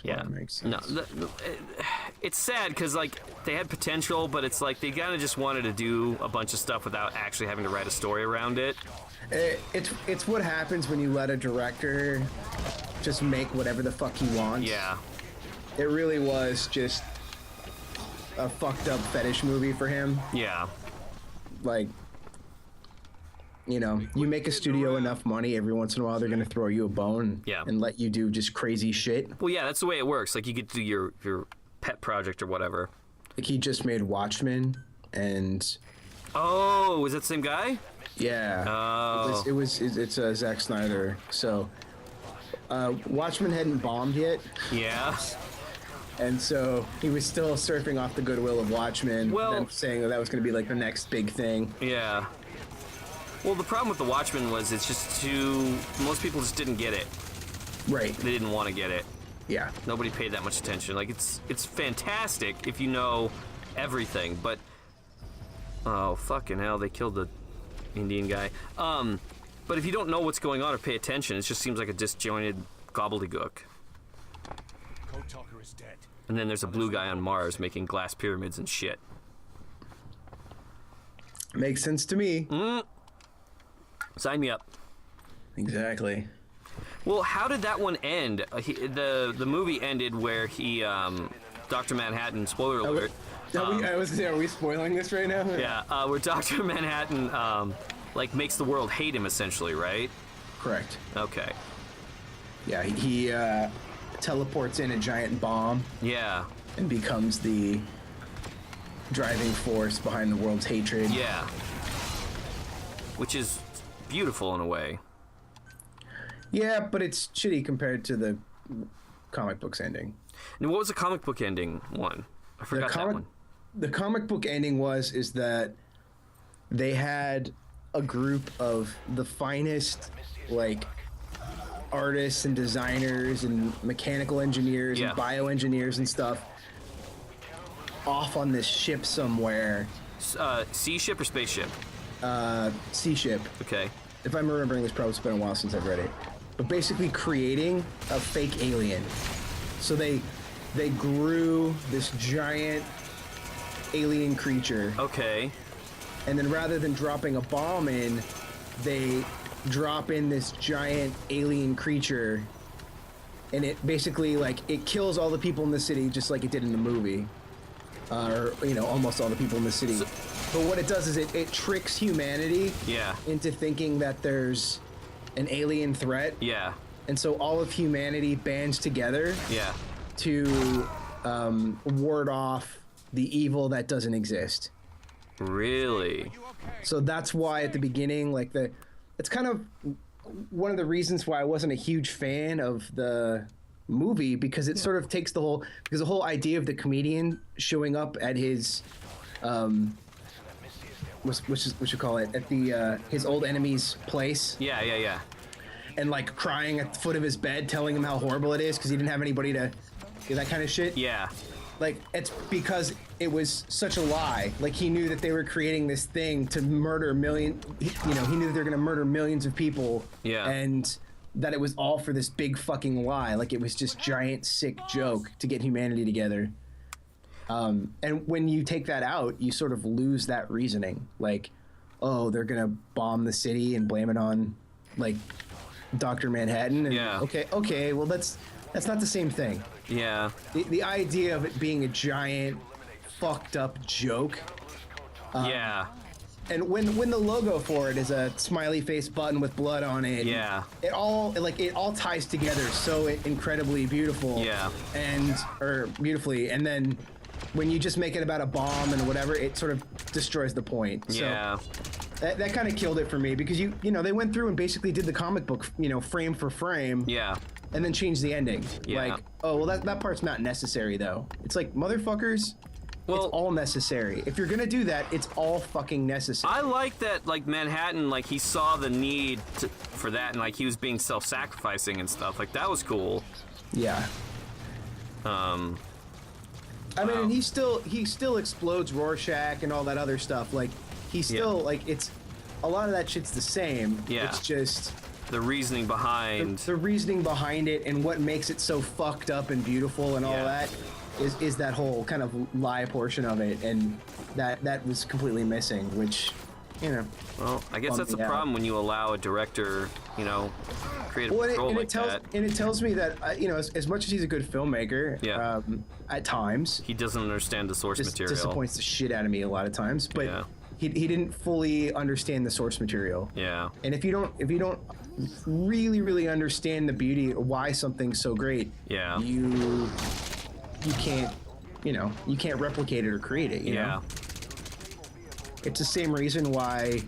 why it makes sense. No, it's sad because like they had potential, but it's like they kind of just wanted to do a bunch of stuff without actually having to write a story around it. It's what happens when you let a director just make whatever the fuck he wants. Yeah. It really was just a fucked up fetish movie for him. Yeah. Like, you know, you make a studio enough money, every once in a while they're going to throw you a bone and let you do just crazy shit. Well, yeah, that's the way it works. Like, you get to do your pet project or whatever. Like, he just made Watchmen, and... Oh, is that the same guy? Yeah. Oh. It's Zack Snyder. So, Watchmen hadn't bombed yet. Yeah. And so he was still surfing off the goodwill of Watchmen, and saying that was going to be like the next big thing. Yeah. Well, the problem with the Watchmen was it's just most people just didn't get it. Right. They didn't want to get it. Yeah. Nobody paid that much attention. Like, it's fantastic if you know everything, but oh, fucking hell, they killed the Indian guy. But if you don't know what's going on or pay attention, it just seems like a disjointed gobbledygook. Code Talker is dead. And then there's a blue guy on Mars making glass pyramids and shit. Makes sense to me. Sign me up. Exactly. Well, how did that one end? The movie ended where he, Dr. Manhattan, spoiler alert. I was gonna say, are we spoiling this right now? Yeah, where Dr. Manhattan, like, makes the world hate him, essentially, right? Correct. Okay. Yeah, he teleports in a giant bomb. Yeah. And becomes the driving force behind the world's hatred. Yeah. Which is beautiful in a way. Yeah, but it's shitty compared to the comic book's ending. And what was the comic book ending one? I forgot that one. The comic book ending is that they had a group of the finest, like, artists and designers and mechanical engineers and bioengineers and stuff off on this ship somewhere. Sea ship or spaceship? Sea ship. Okay. If I'm remembering this, probably it's been a while since I've read it. But basically creating a fake alien. So they grew this giant alien creature. Okay. And then rather than dropping a bomb in, they drop in this giant alien creature, and it basically, like, it kills all the people in the city just like it did in the movie. Or, you know, almost all the people in the city. But what it does is it tricks humanity into thinking that there's an alien threat. Yeah. And so all of humanity bands together to ward off the evil that doesn't exist. Really? So that's why at the beginning, like, it's kind of one of the reasons why I wasn't a huge fan of the movie, because it sort of takes the whole idea of the comedian showing up at his what you call it, at the his old enemy's place. Yeah. And, like, crying at the foot of his bed, telling him how horrible it is because he didn't have anybody to do that kind of shit. Yeah. Like, it's because it was such a lie. Like, he knew that they were creating this thing to murder he knew that they're going to murder millions of people. Yeah. And that it was all for this big fucking lie. Like, it was just giant sick joke to get humanity together. And when you take that out, you sort of lose that reasoning. Like, oh, they're going to bomb the city and blame it on, like, Dr. Manhattan. And okay, well, that's not the same thing. Yeah. The idea of it being a giant fucked up joke. And when the logo for it is a smiley face button with blood on it. Yeah. It all ties together so incredibly beautiful. Yeah. Or beautifully, and then when you just make it about a bomb and whatever, it sort of destroys the point. Yeah. So that kind of killed it for me, because you know they went through and basically did the comic book, you know, frame for frame. Yeah. And then changed the ending. Yeah. Like, oh, well, that part's not necessary, though. It's like, motherfuckers, it's all necessary. If you're gonna do that, it's all fucking necessary. I like that, like, Manhattan, like, he saw the need for that, and, like, he was being self-sacrificing and stuff. Like, that was cool. Yeah. I mean, and he still explodes Rorschach and all that other stuff. Like, he's still, like, it's, a lot of that shit's the same. Yeah. It's just the reasoning behind the reasoning behind it and what makes it so fucked up and beautiful and all Yeah. that is that whole kind of lie portion of it, and that was completely missing, which, you know. Well, I guess bummed that's the me out. problem when you allow a director, you know, creative Well, control and like it tells that. and it tells me that you know, as much as he's a good filmmaker, Yeah. at times He doesn't understand the source material. disappoints the shit out of me a lot of times. But Yeah. he didn't fully understand the source material. Yeah. And if you don't really understand the beauty of why something's so great, Yeah. you can't, you know, you can't replicate it or create it. You Yeah. know? It's the same reason why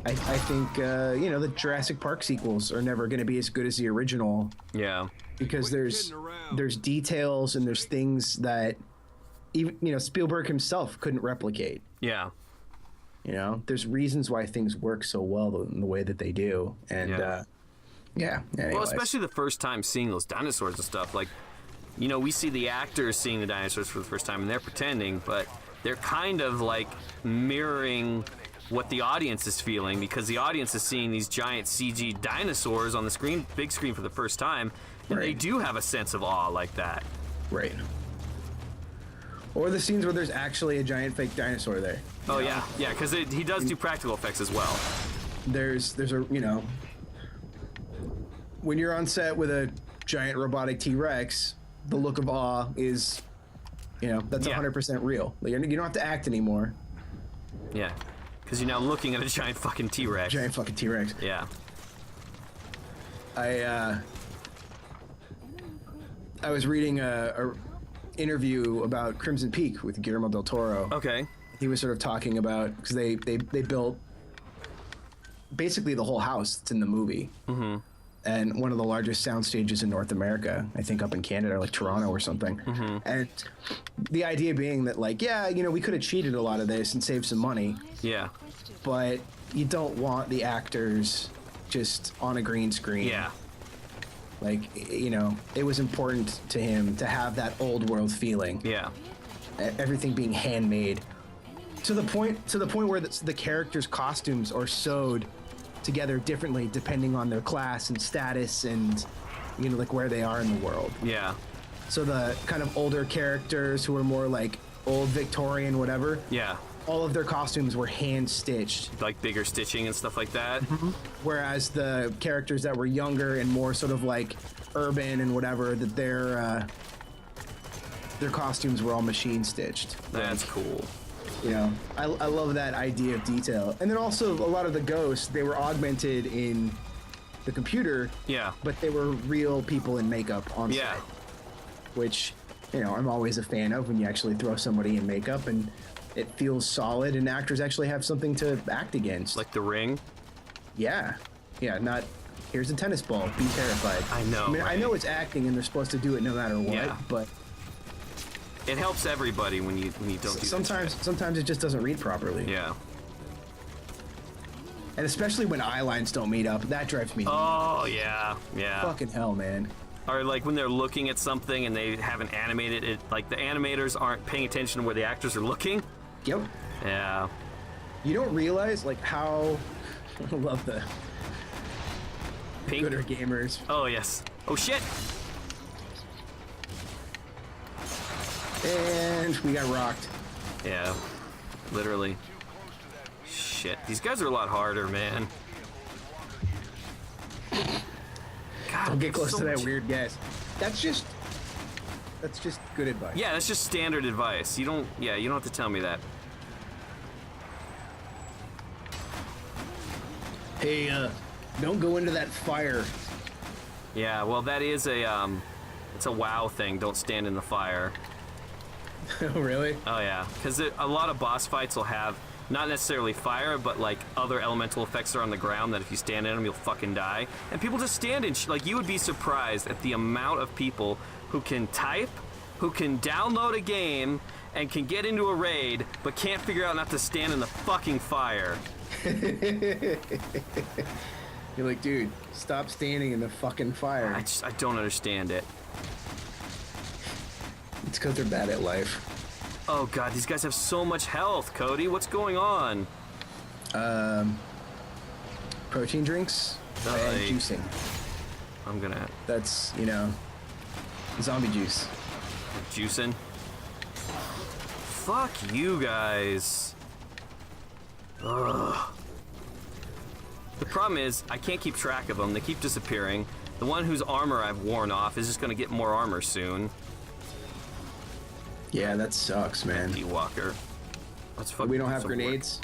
I think you know, the Jurassic Park sequels are never going to be as good as the original, Yeah. because there's details and there's things that even, you know, Spielberg himself couldn't replicate. Yeah. You know, there's reasons why things work so well in the way that they do, and Yeah. yeah. Anyways. Well, especially the first time seeing those dinosaurs and stuff. Like, you know, we see the actors seeing the dinosaurs for the first time and they're pretending, but they're kind of like mirroring what the audience is feeling, because the audience is seeing these giant CG dinosaurs on the screen, big screen, for the first time, and they Right. do have a sense of awe like that. Right. Or the scenes where there's actually a giant fake dinosaur there. Oh yeah, yeah, because he does do practical effects as well. There's a, you know, when you're on set with a giant robotic T-Rex, the look of awe is, you know, that's Yeah. 100% real. Like, you don't have to act anymore. Yeah, because you're now looking at a giant fucking T-Rex. Giant fucking T-Rex. Yeah. I was reading a interview about Crimson Peak with Guillermo del Toro. Okay. He was sort of talking about, because they built basically the whole house that's in the movie, and one of the largest sound stages in North America, I think up in Canada, like Toronto or something. And the idea being that, like, yeah, you know, we could have cheated a lot of this and saved some money, Yeah. but you don't want the actors just on a green screen. Yeah. Like, you know, it was important to him to have that old world feeling. Yeah. Everything being handmade, to the point where the characters' costumes are sewed together differently depending on their class and status and, you know, like where they are in the world. Yeah. So the kind of older characters who are more like old Victorian, whatever, Yeah. all of their costumes were hand stitched, Like bigger stitching and stuff like that. whereas the characters that were younger and more sort of like urban and whatever, that their costumes were all machine stitched. That's cool. You know, I love that idea of detail. And then also a lot of the ghosts, they were augmented in the computer, Yeah. but they were real people in makeup on Yeah. set, which, you know, I'm always a fan of when you actually throw somebody in makeup and it feels solid and actors actually have something to act against. Like The Ring. Yeah, not here's a tennis ball, be terrified. I know, I mean, I right? know it's acting and they're supposed to do it no matter what, Yeah. but It helps everybody when you don't do that sometimes it just doesn't read properly. shit. Yeah. And especially when eye lines don't meet up, that drives me Oh yeah. Yeah. fucking hell, man. Or like when they're looking at something and they haven't animated it, like the animators aren't paying attention to where the actors are looking. Yep. Yeah. You don't realize like how I love the Pink. gooder gamers. Oh yes. Oh shit. And we got rocked. Yeah. Literally. Shit. These guys are a lot harder, man. God, Don't get close so to that much- weird gas. That's just good advice. Yeah, that's just standard advice. You don't have to tell me that. Hey, don't go into that fire. Yeah, well that is it's a WoW thing. Don't stand in the fire. Oh, really? Oh yeah, because a lot of boss fights will have not necessarily fire, but like other elemental effects are on the ground that if you stand in them, you'll fucking die. And people just stand in like you would be surprised at the amount of people who can type, who can download a game, and can get into a raid, but can't figure out not to stand in the fucking fire. You're like, dude, stop standing in the fucking fire. I don't understand it. It's because they're bad at life. Oh god, these guys have so much health, Cody. What's going on? Protein drinks. And Die. juicing. I'm gonna That's, you know, zombie juice. juicing. Fuck you guys. Ugh. The problem is, I can't keep track of them. They keep disappearing. The one whose armor I've worn off is just gonna get more armor soon. Yeah, that sucks, man. Walker. Let's fucking We do don't have some work. grenades.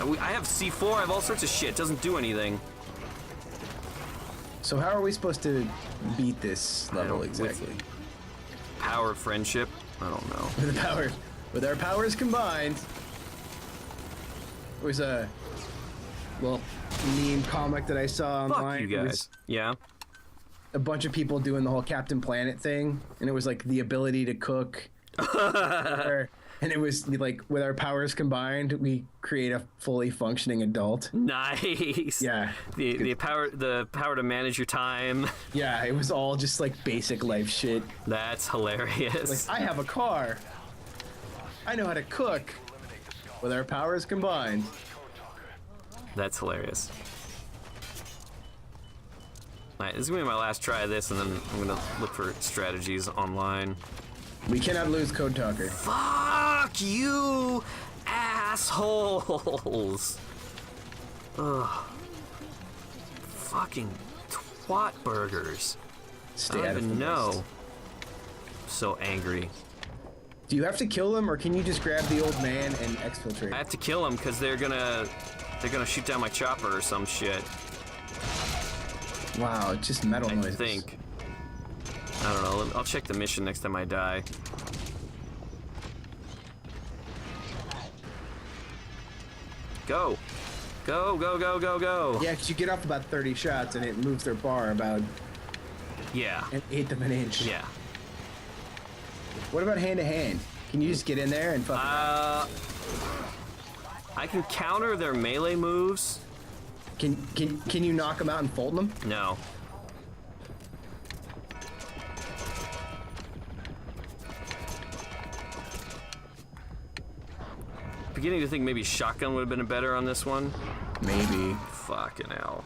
I have C4. I have all sorts of shit. Doesn't do anything. So how are we supposed to beat this level don't- exactly? Power of friendship. I don't know. With the power, with our powers combined. There was a little meme comic that I saw Fuck online. you It was guys. Yeah. a bunch of people doing the whole Captain Planet thing, and it was like the ability to cook. And it was like, with our powers combined, we create a fully functioning adult. Nice. Yeah. The power to manage your time. Yeah, it was all just like basic life shit. That's hilarious. Like, I have a car. I know how to cook. With our powers combined. That's hilarious. Alright, this is gonna be my last try of this, and then I'm gonna look for strategies online. We cannot lose Code Talker. Fuck you, assholes! Ugh. Fucking twat burgers. Stay I out don't of even the know. list. So angry. Do you have to kill them, or can you just grab the old man and exfiltrate? I have to kill them because they're gonna shoot down my chopper or some shit. Wow, it's just metal I noises. think. I don't know. I'll check the mission next time I die. Go. Go, go, go, go, go. Yeah, because you get off about 30 shots and it moves their bar about Yeah. an eighth of an inch. Yeah. What about hand to hand? Can you just get in there and fucking... I can counter their melee moves. Can you knock them out and Fulton them? No. Beginning to think maybe shotgun would have been better on this one. Maybe. Fucking hell.